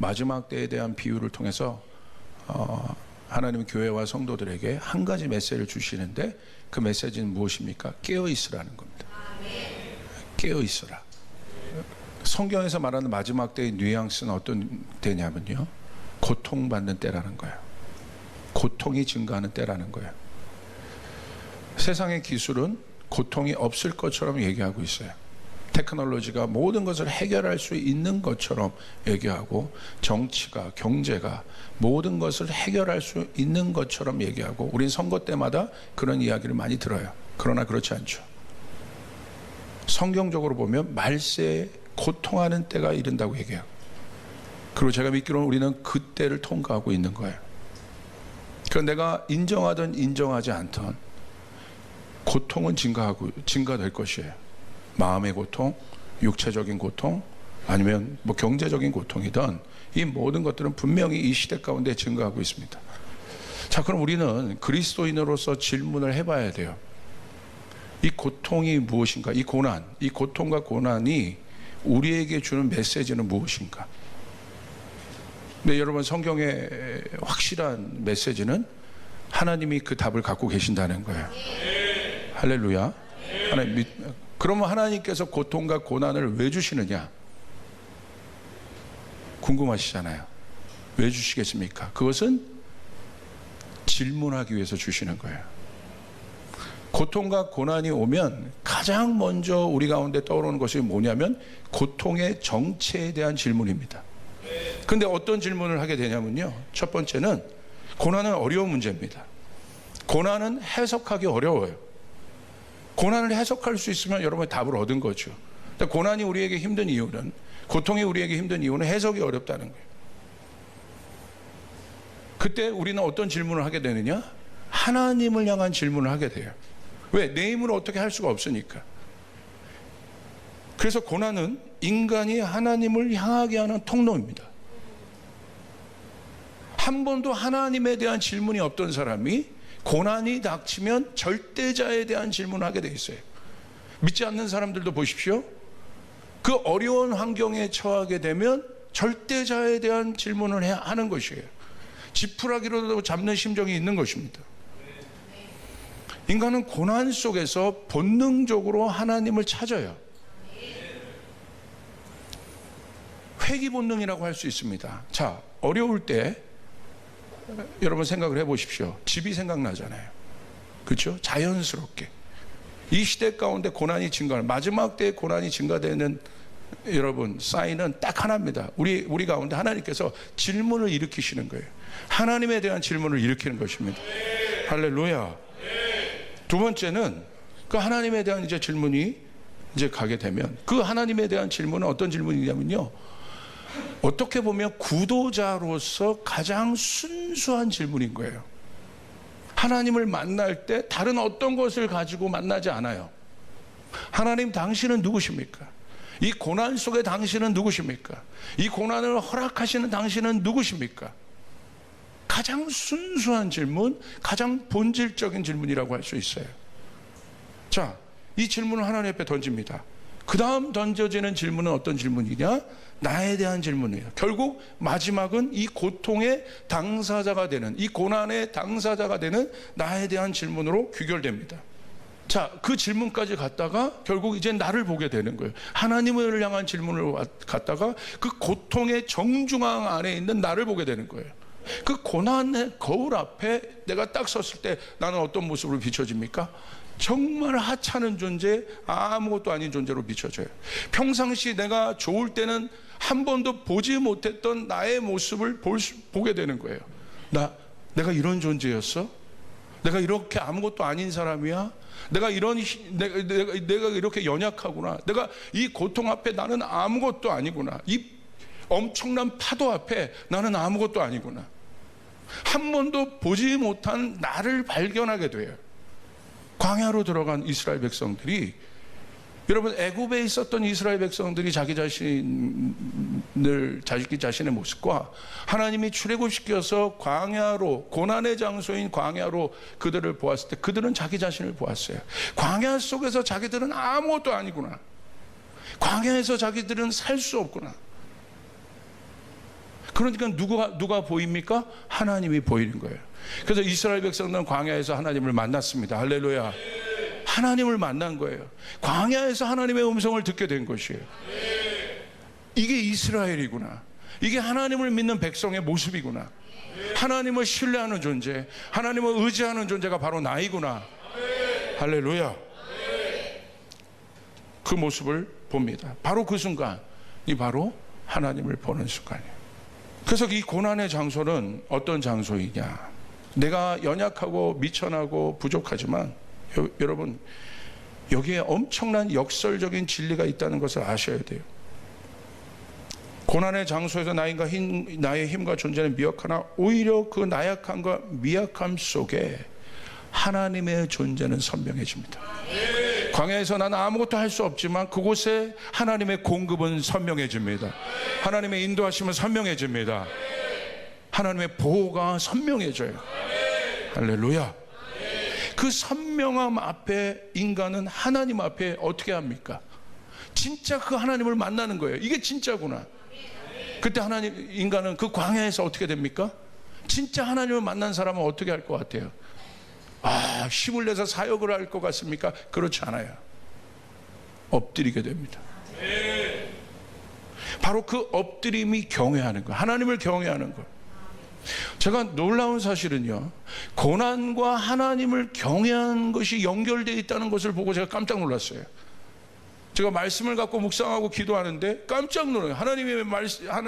마지막 때에 대한 비유를 통해서 하나님은 교회와 성도들에게 한 가지 메시지를 주시는데, 그 메시지는 무엇입니까? 깨어 있으라는 겁니다. 깨어 있어라. 성경에서 말하는 마지막 때의 뉘앙스는 어떤 때냐면요, 고통받는 때라는 거예요. 고통이 증가하는 때라는 거예요. 세상의 기술은 고통이 없을 것처럼 얘기하고 있어요. 테크놀로지가 모든 것을 해결할 수 있는 것처럼 얘기하고, 정치가, 경제가 모든 것을 해결할 수 있는 것처럼 얘기하고, 우린 선거 때마다 그런 이야기를 많이 들어요. 그러나 그렇지 않죠. 성경적으로 보면 말세에 고통하는 때가 이른다고 얘기해요. 그리고 제가 믿기로는 우리는 그 때를 통과하고 있는 거예요. 그러니까 내가 인정하든 인정하지 않든 고통은 증가될 것이에요. 마음의 고통, 육체적인 고통, 아니면 뭐 경제적인 고통이든, 이 모든 것들은 분명히 이 시대 가운데 증가하고 있습니다. 자, 그럼 우리는 그리스도인으로서 질문을 해봐야 돼요. 이 고통이 무엇인가? 이 고난, 이 고통과 고난이 우리에게 주는 메시지는 무엇인가? 네, 여러분, 성경의 확실한 메시지는 하나님이 그 답을 갖고 계신다는 거예요. 할렐루야. 그러면 하나님께서 고통과 고난을 왜 주시느냐? 궁금하시잖아요. 왜 주시겠습니까? 그것은 질문하기 위해서 주시는 거예요. 고통과 고난이 오면 가장 먼저 우리 가운데 떠오르는 것이 뭐냐면, 고통의 정체에 대한 질문입니다. 근데 어떤 질문을 하게 되냐면요, 첫 번째는 고난은 어려운 문제입니다. 고난은 해석하기 어려워요. 고난을 해석할 수 있으면 여러분이 답을 얻은 거죠. 고난이 우리에게 힘든 이유는, 고통이 우리에게 힘든 이유는 해석이 어렵다는 거예요. 그때 우리는 어떤 질문을 하게 되느냐? 하나님을 향한 질문을 하게 돼요. 왜? 내 힘으로 어떻게 할 수가 없으니까. 그래서 고난은 인간이 하나님을 향하게 하는 통로입니다. 한 번도 하나님에 대한 질문이 없던 사람이 고난이 닥치면 절대자에 대한 질문을 하게 돼 있어요. 믿지 않는 사람들도 보십시오. 그 어려운 환경에 처하게 되면 절대자에 대한 질문을 하는 것이에요. 지푸라기로도 잡는 심정이 있는 것입니다. 인간은 고난 속에서 본능적으로 하나님을 찾아요. 회귀 본능이라고 할 수 있습니다. 자, 어려울 때 여러분 생각을 해보십시오. 집이 생각나잖아요. 그렇죠? 자연스럽게 이 시대 가운데 고난이 증가하는, 마지막 때에 고난이 증가되는 여러분 사인은 딱 하나입니다. 우리 가운데 하나님께서 질문을 일으키시는 거예요. 하나님에 대한 질문을 일으키는 것입니다. 할렐루야. 두 번째는 그 하나님에 대한 이제 질문이 이제 가게 되면, 그 하나님에 대한 질문은 어떤 질문이냐면요, 어떻게 보면 구도자로서 가장 순수한 질문인 거예요. 하나님을 만날 때 다른 어떤 것을 가지고 만나지 않아요. 하나님, 당신은 누구십니까? 이 고난 속에 당신은 누구십니까? 이 고난을 허락하시는 당신은 누구십니까? 가장 순수한 질문, 가장 본질적인 질문이라고 할 수 있어요. 자, 이 질문을 하나님 앞에 던집니다. 그 다음 던져지는 질문은 어떤 질문이냐? 나에 대한 질문이에요. 결국 마지막은 이 고통의 당사자가 되는, 이 고난의 당사자가 되는 나에 대한 질문으로 귀결됩니다. 자, 그 질문까지 갔다가 결국 이제 나를 보게 되는 거예요. 하나님을 향한 질문을 갔다가 그 고통의 정중앙 안에 있는 나를 보게 되는 거예요. 그 고난의 거울 앞에 내가 딱 섰을 때 나는 어떤 모습으로 비춰집니까? 정말 하찮은 존재, 아무것도 아닌 존재로 비춰져요. 평상시 내가 좋을 때는 한 번도 보지 못했던 나의 모습을 보게 되는 거예요. 내가 이런 존재였어? 내가 이렇게 아무것도 아닌 사람이야? 내가 이렇게 연약하구나. 내가 이 고통 앞에 나는 아무것도 아니구나. 이 엄청난 파도 앞에 나는 아무것도 아니구나. 한 번도 보지 못한 나를 발견하게 돼요. 광야로 들어간 이스라엘 백성들이, 여러분, 애굽에 있었던 이스라엘 백성들이 자기 자신의 모습과 하나님이 출애굽시켜서 광야로, 고난의 장소인 광야로 그들을 보았을 때 그들은 자기 자신을 보았어요. 광야 속에서 자기들은 아무것도 아니구나. 광야에서 자기들은 살 수 없구나. 그러니까 누가 보입니까? 하나님이 보이는 거예요. 그래서 이스라엘 백성들은 광야에서 하나님을 만났습니다. 할렐루야. 하나님을 만난 거예요. 광야에서 하나님의 음성을 듣게 된 것이에요. 이게 이스라엘이구나. 이게 하나님을 믿는 백성의 모습이구나. 하나님을 신뢰하는 존재, 하나님을 의지하는 존재가 바로 나이구나. 할렐루야. 그 모습을 봅니다. 바로 그 순간이 바로 하나님을 보는 순간이에요. 그래서 이 고난의 장소는 어떤 장소이냐? 내가 연약하고 미천하고 부족하지만 여러분, 여기에 엄청난 역설적인 진리가 있다는 것을 아셔야 돼요. 고난의 장소에서 나의 힘과 존재는 미약하나 오히려 그 나약함과 미약함 속에 하나님의 존재는 선명해집니다. 광야에서 나는 아무것도 할 수 없지만 그곳에 하나님의 공급은 선명해집니다. 하나님의 인도하심은 선명해집니다. 하나님의 보호가 선명해져요. 할렐루야. 그 선명함 앞에 인간은 하나님 앞에 어떻게 합니까? 진짜 그 하나님을 만나는 거예요. 이게 진짜구나. 그때 인간은 그 광야에서 어떻게 됩니까? 진짜 하나님을 만난 사람은 어떻게 할 것 같아요? 힘을 내서 사역을 할 것 같습니까? 그렇지 않아요. 엎드리게 됩니다. 바로 그 엎드림이 경외하는 거예요. 하나님을 경외하는 거예요. 제가 놀라운 사실은요, 고난과 하나님을 경외하는 것이 연결되어 있다는 것을 보고 제가 깜짝 놀랐어요. 제가 말씀을 갖고 묵상하고 기도하는데 깜짝 놀라요. 하나님의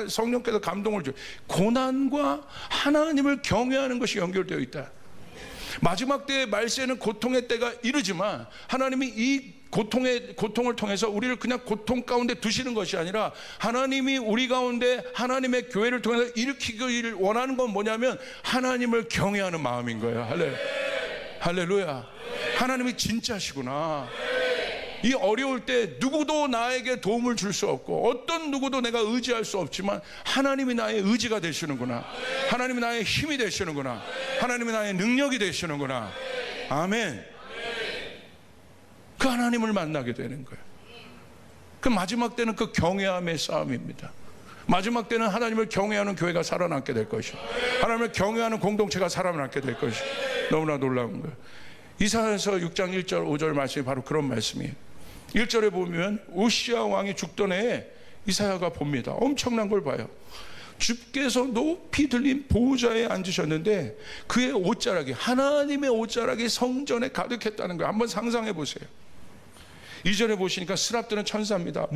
성령께서 감동을 줘요. 고난과 하나님을 경외하는 것이 연결되어 있다. 마지막 때의 말세는 고통의 때가 이르지만 하나님이 이 고통을 통해서 우리를 그냥 고통 가운데 두시는 것이 아니라 하나님이 우리 가운데 하나님의 교회를 통해서 일으키기를 원하는 건 뭐냐면 하나님을 경외하는 마음인 거예요. 할렐루야. 하나님이 진짜시구나. 이 어려울 때 누구도 나에게 도움을 줄 수 없고 어떤 누구도 내가 의지할 수 없지만 하나님이 나의 의지가 되시는구나. 하나님이 나의 힘이 되시는구나. 하나님이 나의 능력이 되시는구나. 아멘. 그 하나님을 만나게 되는 거예요. 그 마지막 때는 그 경외함의 싸움입니다. 마지막 때는 하나님을 경외하는 교회가 살아남게 될 것이고 하나님을 경외하는 공동체가 살아남게 될 것이고 너무나 놀라운 거예요. 이사야서 6장 1절 5절 말씀이 바로 그런 말씀이에요. 1절에 보면 우시아 왕이 죽던 해에 이사야가 봅니다. 엄청난 걸 봐요. 주께서 높이 들린 보좌에 앉으셨는데 그의 옷자락이, 하나님의 옷자락이 성전에 가득했다는 거예요. 한번 상상해 보세요. 2절에 보시니까 스랍들은 천사입니다.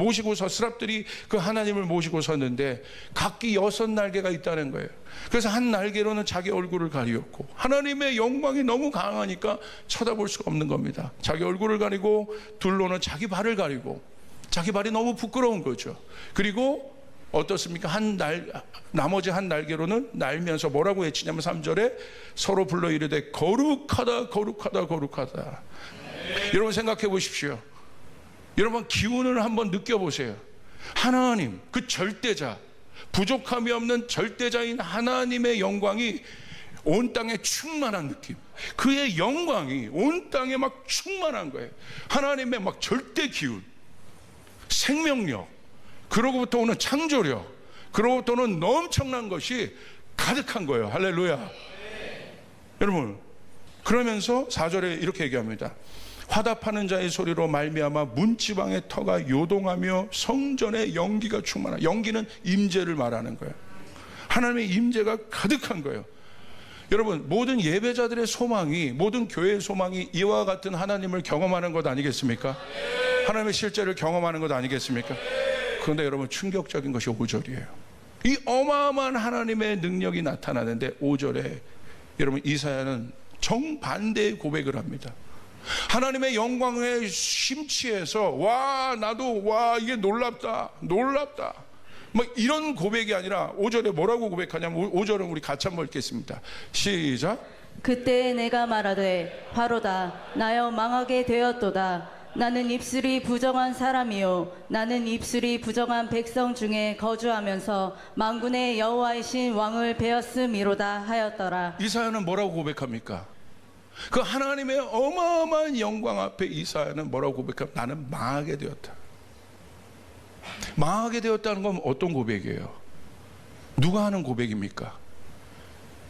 스랍들이 그 하나님을 모시고 섰는데 각기 6날개가 있다는 거예요. 그래서 한 날개로는 자기 얼굴을 가리었고 하나님의 영광이 너무 강하니까 쳐다볼 수가 없는 겁니다. 자기 얼굴을 가리고 둘로는 자기 발을 가리고 자기 발이 너무 부끄러운 거죠. 그리고 어떻습니까? 나머지 한 날개로는 날면서 뭐라고 외치냐면 3절에 서로 불러 이르되 거룩하다 거룩하다 거룩하다. 여러분 생각해 보십시오. 여러분 기운을 한번 느껴보세요. 하나님, 그 절대자, 부족함이 없는 절대자인 하나님의 영광이 온 땅에 충만한 느낌. 그의 영광이 온 땅에 막 충만한 거예요. 하나님의 막 절대 기운, 생명력, 그로부터 오는 창조력, 그로부터 오는 엄청난 것이 가득한 거예요. 할렐루야. 여러분, 그러면서 4절에 이렇게 얘기합니다. 화답하는 자의 소리로 말미암아 문지방의 터가 요동하며 성전의 연기가 충만하다. 연기는 임재를 말하는 거예요. 하나님의 임재가 가득한 거예요. 여러분, 모든 예배자들의 소망이, 모든 교회의 소망이 이와 같은 하나님을 경험하는 것 아니겠습니까? 하나님의 실제를 경험하는 것 아니겠습니까? 그런데 여러분, 충격적인 것이 5절이에요. 이 어마어마한 하나님의 능력이 나타나는데 5절에 여러분 이사야는 정반대의 고백을 합니다. 하나님의 영광에 심취해서 나도 이게 놀랍다 뭐 이런 고백이 아니라 5절에 뭐라고 고백하냐면 5절은 우리 같이 한번 읽겠습니다. 시작. 그때 내가 말하되 바로다 나여 망하게 되었도다. 나는 입술이 부정한 사람이요 나는 입술이 부정한 백성 중에 거주하면서 만군의 여호와이신 왕을 배었음이로다 하였더라. 이사야는 뭐라고 고백합니까? 그 하나님의 어마어마한 영광 앞에 이사야는 뭐라고 고백합니까? 나는 망하게 되었다. 망하게 되었다는 건 어떤 고백이에요? 누가 하는 고백입니까?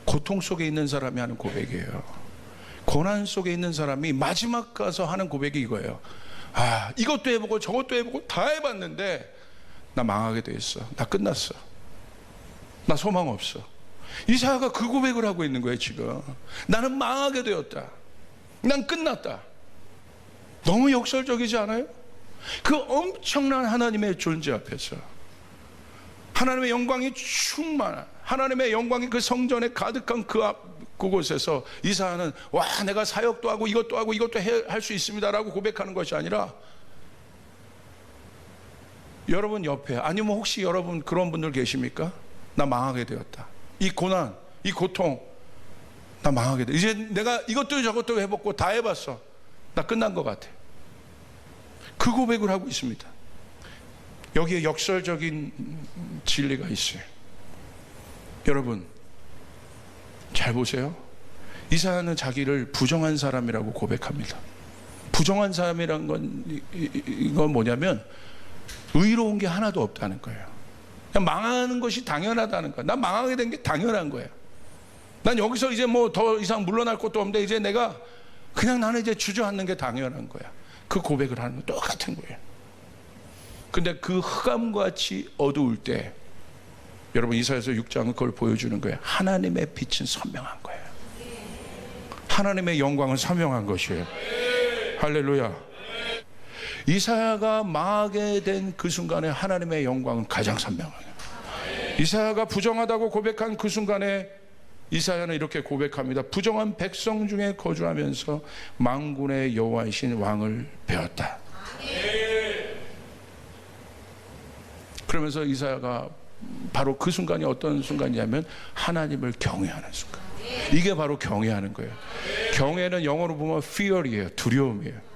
고통 속에 있는 사람이 하는 고백이에요. 고난 속에 있는 사람이 마지막 가서 하는 고백이 이거예요. 아, 이것도 해보고 저것도 해보고 다 해봤는데 나 망하게 돼 있어. 나 끝났어. 나 소망 없어. 이사야가 그 고백을 하고 있는 거예요. 지금 나는 망하게 되었다. 난 끝났다. 너무 역설적이지 않아요? 그 엄청난 하나님의 존재 앞에서 하나님의 영광이 충만한, 하나님의 영광이 그 성전에 가득한 그곳에서 이사야는 와, 내가 사역도 하고 이것도 하고 이것도 할 수 있습니다라고 고백하는 것이 아니라, 여러분 옆에, 아니면 혹시 여러분 그런 분들 계십니까? 나 망하게 되었다. 이 고난, 이 고통, 나 망하게 돼. 이제 내가 이것도 저것도 해봤고 다 해봤어. 나 끝난 것 같아. 그 고백을 하고 있습니다. 여기에 역설적인 진리가 있어요. 여러분 잘 보세요. 이사야는 자기를 부정한 사람이라고 고백합니다. 부정한 사람이란 이건 뭐냐면 의로운 게 하나도 없다는 거예요. 그냥 망하는 것이 당연하다는 거예요. 난 망하게 된 게 당연한 거예요. 난 여기서 이제 뭐 더 이상 물러날 것도 없는데 이제 내가 그냥 나는 이제 주저앉는 게 당연한 거야. 그 고백을 하는 건 똑같은 거예요. 근데 그 흑암같이 어두울 때, 여러분 이사야서 6장은 그걸 보여주는 거예요. 하나님의 빛은 선명한 거예요. 하나님의 영광은 선명한 것이에요. 할렐루야. 이사야가 망하게 된 그 순간에 하나님의 영광은 가장 선명해요. 이사야가 부정하다고 고백한 그 순간에 이사야는 이렇게 고백합니다. 부정한 백성 중에 거주하면서 만군의 여호와이신 왕을 배웠다. 그러면서 이사야가 바로 그 순간이 어떤 순간이냐면 하나님을 경외하는 순간. 이게 바로 경외하는 거예요. 경외는 영어로 보면 fear이에요. 두려움이에요.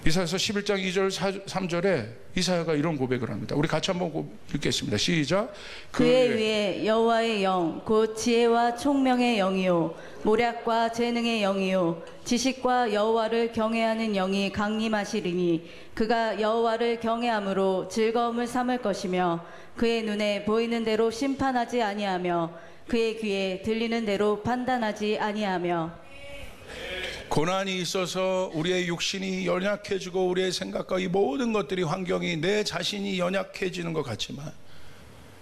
이사야서 11장 2절 3절에 이사야가 이런 고백을 합니다. 우리 같이 한번 읽겠습니다. 시작. 그의 위에 여호와의 영, 곧 지혜와 총명의 영이요 모략과 재능의 영이요 지식과 여호와를 경외하는 영이 강림하시리니 그가 여호와를 경외함으로 즐거움을 삼을 것이며 그의 눈에 보이는 대로 심판하지 아니하며 그의 귀에 들리는 대로 판단하지 아니하며. 고난이 있어서 우리의 육신이 연약해지고 우리의 생각과 이 모든 것들이, 환경이, 내 자신이 연약해지는 것 같지만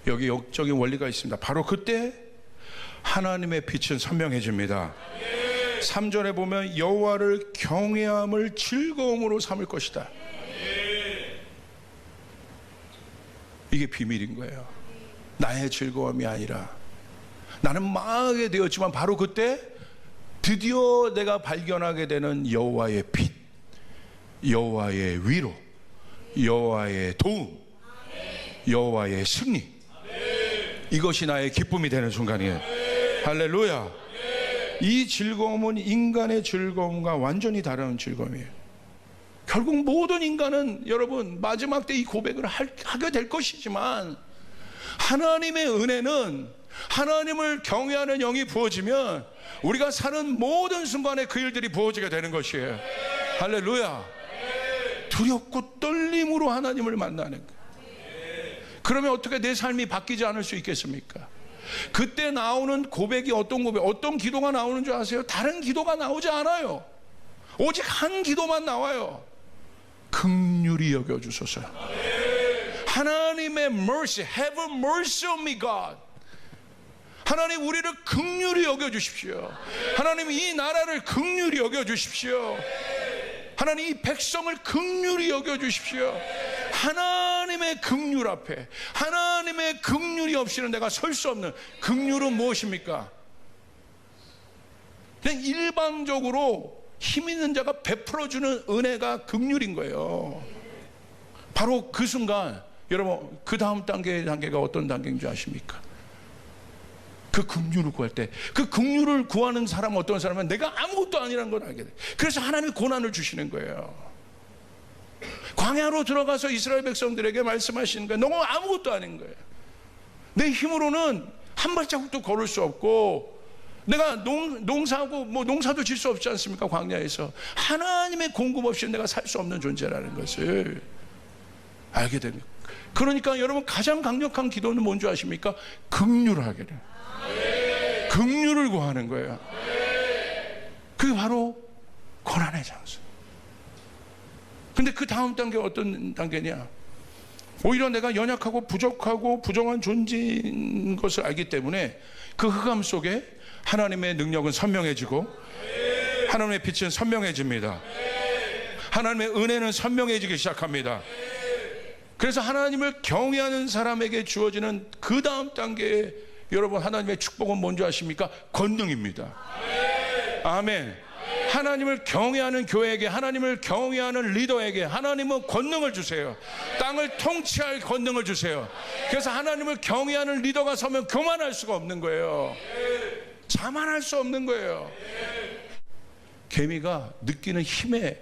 여기 역적인 원리가 있습니다. 바로 그때 하나님의 빛은 선명해집니다. 3절에 보면 여호와를 경외함을 즐거움으로 삼을 것이다. 이게 비밀인 거예요. 나의 즐거움이 아니라, 나는 망하게 되었지만 바로 그때 드디어 내가 발견하게 되는 여호와의 빛, 여호와의 위로, 여호와의 도움, 여호와의 승리, 이것이 나의 기쁨이 되는 순간이에요. 할렐루야. 이 즐거움은 인간의 즐거움과 완전히 다른 즐거움이에요. 결국 모든 인간은 여러분 마지막 때 이 고백을 하게 될 것이지만, 하나님의 은혜는 하나님을 경외하는 영이 부어지면 우리가 사는 모든 순간에 그 일들이 부어지게 되는 것이에요. 할렐루야. 두렵고 떨림으로 하나님을 만나는 거예요. 그러면 어떻게 내 삶이 바뀌지 않을 수 있겠습니까? 그때 나오는 고백이 어떤 고백, 어떤 기도가 나오는 줄 아세요? 다른 기도가 나오지 않아요. 오직 한 기도만 나와요. 긍휼히 여겨주소서. 하나님의 mercy, have mercy on me, God. 하나님 우리를 긍휼히 여겨주십시오. 하나님 이 나라를 긍휼히 여겨주십시오. 하나님 이 백성을 긍휼히 여겨주십시오. 하나님의 긍휼 앞에, 하나님의 긍휼이 없이는 내가 설 수 없는, 긍휼은 무엇입니까? 그냥 일방적으로 힘 있는 자가 베풀어주는 은혜가 긍휼인 거예요. 바로 그 순간, 여러분 그 다음 단계가 어떤 단계인 줄 아십니까? 그 긍휼을 구할 때, 그 긍휼을 구하는 사람은 어떤 사람은 내가 아무것도 아니라는 걸 알게 돼. 그래서 하나님이 고난을 주시는 거예요. 광야로 들어가서 이스라엘 백성들에게 말씀하시는 거예요. 너는 아무것도 아닌 거예요. 내 힘으로는 한 발자국도 걸을 수 없고, 내가 농사하고 뭐 농사도 질 수 없지 않습니까? 광야에서 하나님의 공급 없이는 내가 살 수 없는 존재라는 것을 알게 됩니다. 그러니까 여러분 가장 강력한 기도는 뭔지 아십니까? 긍휼하기를. 긍휼을 구하는 거예요. 그게 바로 고난의 장소. 근데 그 다음 단계 어떤 단계냐? 오히려 내가 연약하고 부족하고 부정한 존재인 것을 알기 때문에 그 흑암 속에 하나님의 능력은 선명해지고 하나님의 빛은 선명해집니다. 하나님의 은혜는 선명해지기 시작합니다. 그래서 하나님을 경외하는 사람에게 주어지는 그 다음 단계에 여러분 하나님의 축복은 뭔지 아십니까? 권능입니다. 아멘. 하나님을 경외하는 교회에게, 하나님을 경외하는 리더에게 하나님은 권능을 주세요. 땅을 통치할 권능을 주세요. 그래서 하나님을 경외하는 리더가 서면 교만할 수가 없는 거예요. 자만할 수 없는 거예요. 개미가 느끼는 힘의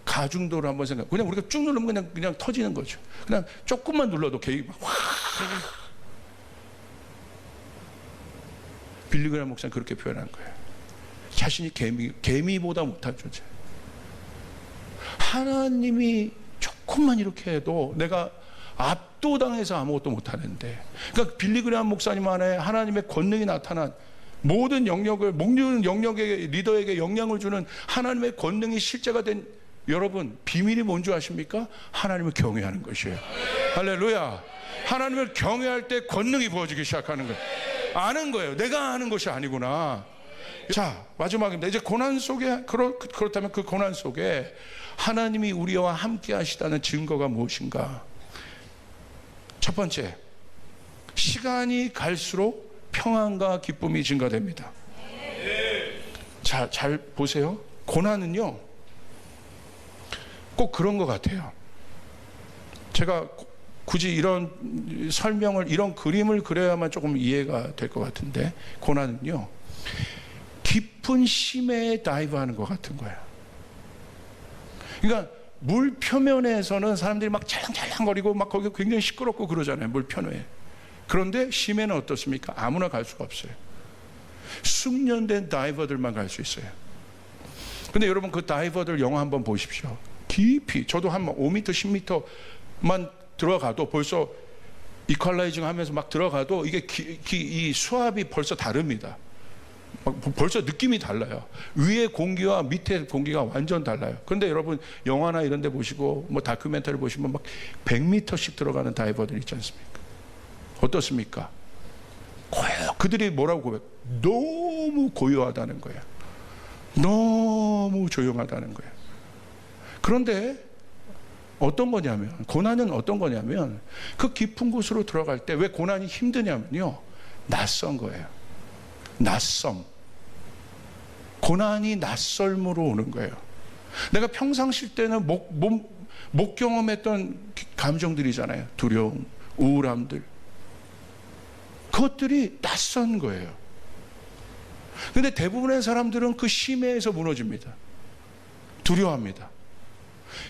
가중도를 한번 생각해. 그냥 우리가 쭉 누르면 그냥 터지는 거죠. 그냥 조금만 눌러도 개미가 확. 빌리그람 목사는 그렇게 표현한 거예요. 자신이 개미보다 못한 존재. 하나님이 조금만 이렇게 해도 내가 압도당해서 아무것도 못하는데, 그러니까 빌리그람 목사님 안에 하나님의 권능이 나타난 모든 영역을, 모든 영역의 리더에게 영향을 주는 하나님의 권능이 실제가 된 여러분, 비밀이 뭔지 아십니까? 하나님을 경외하는 것이에요. 할렐루야. 하나님을 경외할 때 권능이 부어지기 시작하는 거예요. 아는 거예요. 내가 아는 것이 아니구나. 자, 마지막입니다. 이제 고난 속에, 그렇다면 그 고난 속에 하나님이 우리와 함께 하시다는 증거가 무엇인가? 첫 번째, 시간이 갈수록 평안과 기쁨이 증가됩니다. 자, 잘 보세요. 고난은요, 꼭 그런 것 같아요. 제가 굳이 이런 설명을, 이런 그림을 그려야만 조금 이해가 될 것 같은데, 고난은요, 깊은 심해에 다이브하는 것 같은 거예요. 그러니까 물 표면에서는 사람들이 막 찰랑찰랑거리고 막 거기 굉장히 시끄럽고 그러잖아요. 물 표면에. 그런데 심해는 어떻습니까? 아무나 갈 수가 없어요. 숙련된 다이버들만 갈 수 있어요. 근데 여러분 그 다이버들 영화 한번 보십시오. 깊이, 저도 한 5m, 10m만 들어가도 벌써 이퀄라이징 하면서 막 들어가도 이게 이 수압이 벌써 다릅니다. 벌써 느낌이 달라요. 위에 공기와 밑에 공기가 완전 달라요. 그런데 여러분 영화나 이런 데 보시고 뭐 다큐멘터리 보시면 막 100m씩 들어가는 다이버들 있지 않습니까? 어떻습니까? 그들이 뭐라고 고백? 너무 고요하다는 거예요. 너무 조용하다는 거예요. 그런데 어떤 거냐면, 고난은 어떤 거냐면, 그 깊은 곳으로 들어갈 때 왜 고난이 힘드냐면요, 낯선 거예요. 낯섦. 고난이 낯설므로 오는 거예요. 내가 평상시 때는 못 경험했던 감정들이잖아요. 두려움, 우울함들. 그것들이 낯선 거예요. 근데 대부분의 사람들은 그 심해에서 무너집니다. 두려워합니다.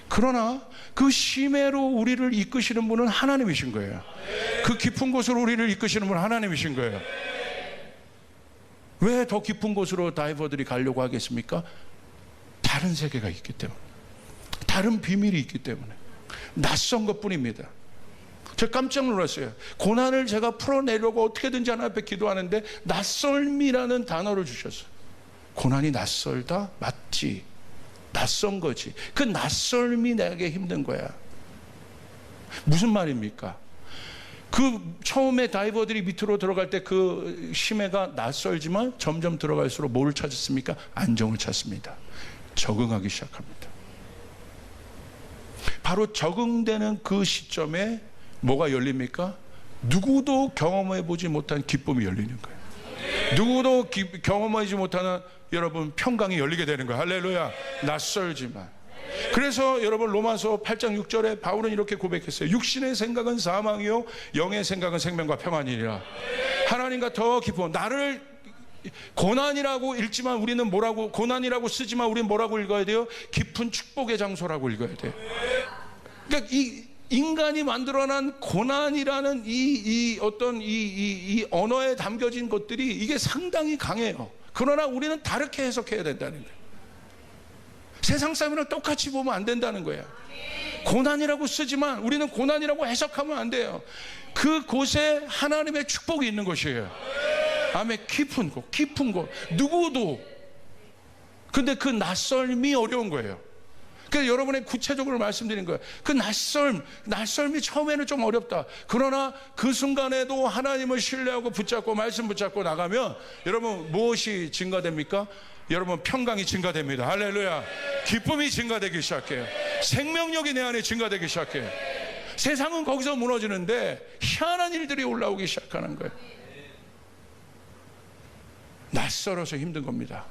그러나 그 심해로 우리를 이끄시는 분은 하나님이신 거예요. 그 깊은 곳으로 우리를 이끄시는 분은 하나님이신 거예요. 왜 더 깊은 곳으로 다이버들이 가려고 하겠습니까? 다른 세계가 있기 때문에, 다른 비밀이 있기 때문에, 낯선 것뿐입니다. 제가 깜짝 놀랐어요. 고난을 제가 풀어내려고 어떻게든지 하나님 앞에 기도하는데 낯설미라는 단어를 주셨어요. 고난이 낯설다? 맞지. 낯선 거지. 그 낯설미 내게 힘든 거야. 무슨 말입니까? 그 처음에 다이버들이 밑으로 들어갈 때 그 심해가 낯설지만 점점 들어갈수록 뭐를 찾았습니까? 안정을 찾습니다. 적응하기 시작합니다. 바로 적응되는 그 시점에 뭐가 열립니까? 누구도 경험해보지 못한 기쁨이 열리는 거예요. 누구도 경험하지 못하는 여러분 평강이 열리게 되는 거예요. 할렐루야. 낯설지만. 그래서 여러분 로마서 8장 6절에 바울은 이렇게 고백했어요. 육신의 생각은 사망이요 영의 생각은 생명과 평안이니라. 하나님과 더 깊어. 나를 고난이라고 읽지만 우리는 뭐라고, 고난이라고 쓰지만 우리는 뭐라고 읽어야 돼요? 깊은 축복의 장소라고 읽어야 돼요. 그러니까 이 인간이 만들어낸 고난이라는 이 언어에 담겨진 것들이 이게 상당히 강해요. 그러나 우리는 다르게 해석해야 된다는 거예요. 세상 사람이랑 똑같이 보면 안 된다는 거야. 고난이라고 쓰지만 우리는 고난이라고 해석하면 안 돼요. 그곳에 하나님의 축복이 있는 것이에요. 아멘. 깊은 곳. 누구도. 근데 그 낯설미 어려운 거예요. 그래서 여러분의 구체적으로 말씀드린 거예요. 그 낯설미 처음에는 좀 어렵다. 그러나 그 순간에도 하나님을 신뢰하고 붙잡고 말씀 붙잡고 나가면 여러분 무엇이 증가됩니까? 여러분 평강이 증가됩니다. 할렐루야. 기쁨이 증가되기 시작해요. 생명력이 내 안에 증가되기 시작해요. 세상은 거기서 무너지는데 희한한 일들이 올라오기 시작하는 거예요. 낯설어서 힘든 겁니다.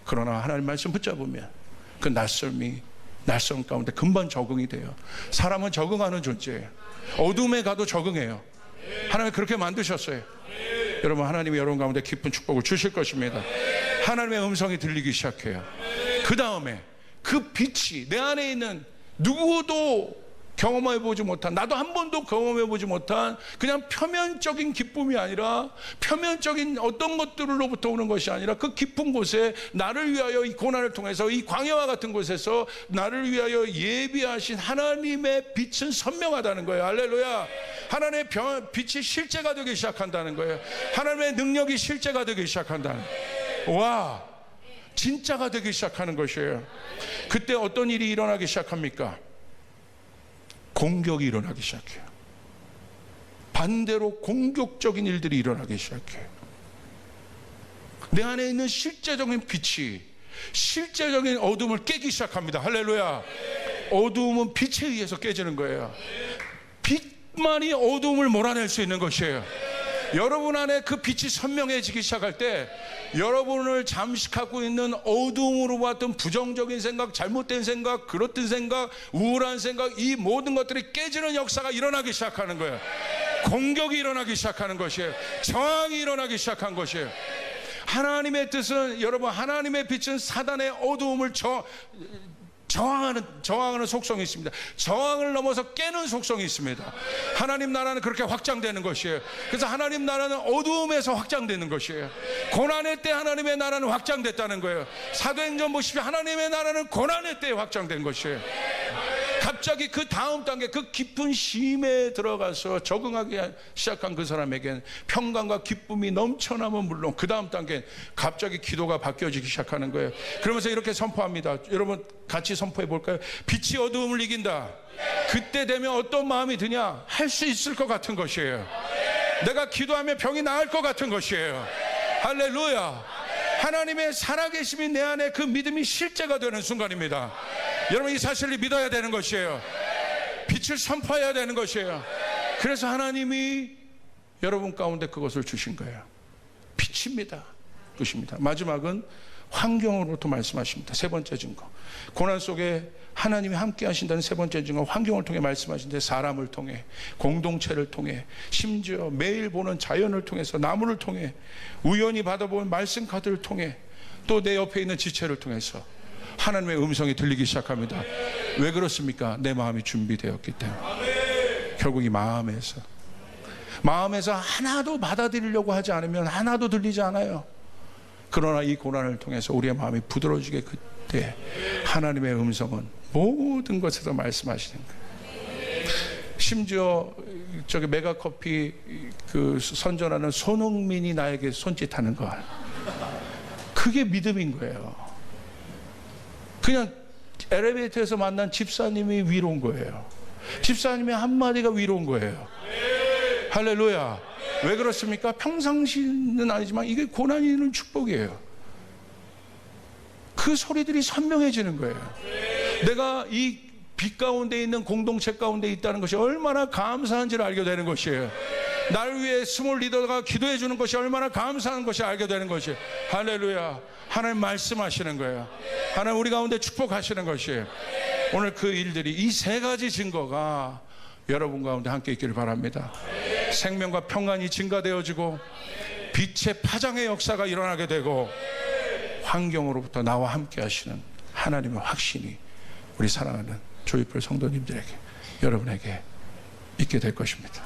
그러나 하나님 말씀 붙잡으면 그 낯섦 가운데 금방 적응이 돼요. 사람은 적응하는 존재예요. 어둠에 가도 적응해요. 하나님이 그렇게 만드셨어요. 여러분, 하나님이 여러분 가운데 깊은 축복을 주실 것입니다. 하나님의 음성이 들리기 시작해요. 그 다음에 그 빛이 내 안에 있는 누구도 경험해보지 못한, 나도 한 번도 경험해보지 못한 그냥 표면적인 기쁨이 아니라, 표면적인 어떤 것들로부터 오는 것이 아니라 그 깊은 곳에 나를 위하여 이 고난을 통해서 이 광야와 같은 곳에서 나를 위하여 예비하신 하나님의 빛은 선명하다는 거예요. 할렐루야. 하나님의 빛이 실제가 되기 시작한다는 거예요. 하나님의 능력이 실제가 되기 시작한다는 거예요. 와, 진짜가 되기 시작하는 것이에요. 그때 어떤 일이 일어나기 시작합니까? 공격이 일어나기 시작해요. 반대로 공격적인 일들이 일어나기 시작해요. 내 안에 있는 실제적인 빛이 실제적인 어둠을 깨기 시작합니다. 할렐루야. 어둠은 빛에 의해서 깨지는 거예요. 빛만이 어둠을 몰아낼 수 있는 것이에요. 여러분 안에 그 빛이 선명해지기 시작할 때 여러분을 잠식하고 있는 어둠으로 봤던 부정적인 생각, 잘못된 생각, 그렇던 생각, 우울한 생각, 이 모든 것들이 깨지는 역사가 일어나기 시작하는 거예요. 공격이 일어나기 시작하는 것이에요. 저항이 일어나기 시작한 것이에요. 하나님의 뜻은, 여러분, 하나님의 빛은 사단의 어두움을 저항하는 속성이 있습니다. 저항을 넘어서 깨는 속성이 있습니다. 하나님 나라는 그렇게 확장되는 것이에요. 그래서 하나님 나라는 어두움에서 확장되는 것이에요. 고난의 때 하나님의 나라는 확장됐다는 거예요. 사도행전 보십시오. 하나님의 나라는 고난의 때에 확장된 것이에요. 갑자기 그 다음 단계, 그 깊은 심에 들어가서 적응하기 시작한 그 사람에겐 평강과 기쁨이 넘쳐나면 물론 그 다음 단계 갑자기 기도가 바뀌어지기 시작하는 거예요. 그러면서 이렇게 선포합니다. 여러분 같이 선포해 볼까요? 빛이 어두움을 이긴다. 그때 되면 어떤 마음이 드냐? 할 수 있을 것 같은 것이에요. 내가 기도하면 병이 나을 것 같은 것이에요. 할렐루야. 하나님의 살아계심이 내 안에 그 믿음이 실제가 되는 순간입니다. 여러분 이 사실을 믿어야 되는 것이에요. 빛을 선포해야 되는 것이에요. 그래서 하나님이 여러분 가운데 그것을 주신 거예요. 빛입니다. 것입니다. 마지막은 환경으로부터 말씀하십니다. 세 번째 증거. 고난 속에 하나님이 함께 하신다는 세 번째 증거, 환경을 통해 말씀하시는데 사람을 통해, 공동체를 통해, 심지어 매일 보는 자연을 통해서, 나무를 통해, 우연히 받아본 말씀 카드를 통해, 또 내 옆에 있는 지체를 통해서 하나님의 음성이 들리기 시작합니다. 왜 그렇습니까? 내 마음이 준비되었기 때문에. 결국 이 마음에서 하나도 받아들이려고 하지 않으면 하나도 들리지 않아요. 그러나 이 고난을 통해서 우리의 마음이 부드러워지게, 그때 하나님의 음성은 모든 것에서 말씀하시는 거예요. 심지어 저기 메가커피 그 선전하는 손흥민이 나에게 손짓하는 거, 그게 믿음인 거예요. 그냥 엘리베이터에서 만난 집사님이 위로인 거예요. 집사님의 한마디가 위로인 거예요. 할렐루야. 왜 그렇습니까? 평상시는 아니지만 이게 고난이 있는 축복이에요. 그 소리들이 선명해지는 거예요. 내가 이 빛 가운데 있는 공동체 가운데 있다는 것이 얼마나 감사한지를 알게 되는 것이에요. 나를 위해 스몰 리더가 기도해 주는 것이 얼마나 감사한 것이 알게 되는 것이에요. 할렐루야. 하나님 말씀하시는 거예요. 하나님 우리 가운데 축복하시는 것이에요. 오늘 그 일들이, 이 세 가지 증거가 여러분 가운데 함께 있기를 바랍니다. 생명과 평안이 증가되어지고 빛의 파장의 역사가 일어나게 되고 환경으로부터 나와 함께 하시는 하나님의 확신이 우리 사랑하는 조이풀 성도님들에게, 여러분에게 있게 될 것입니다.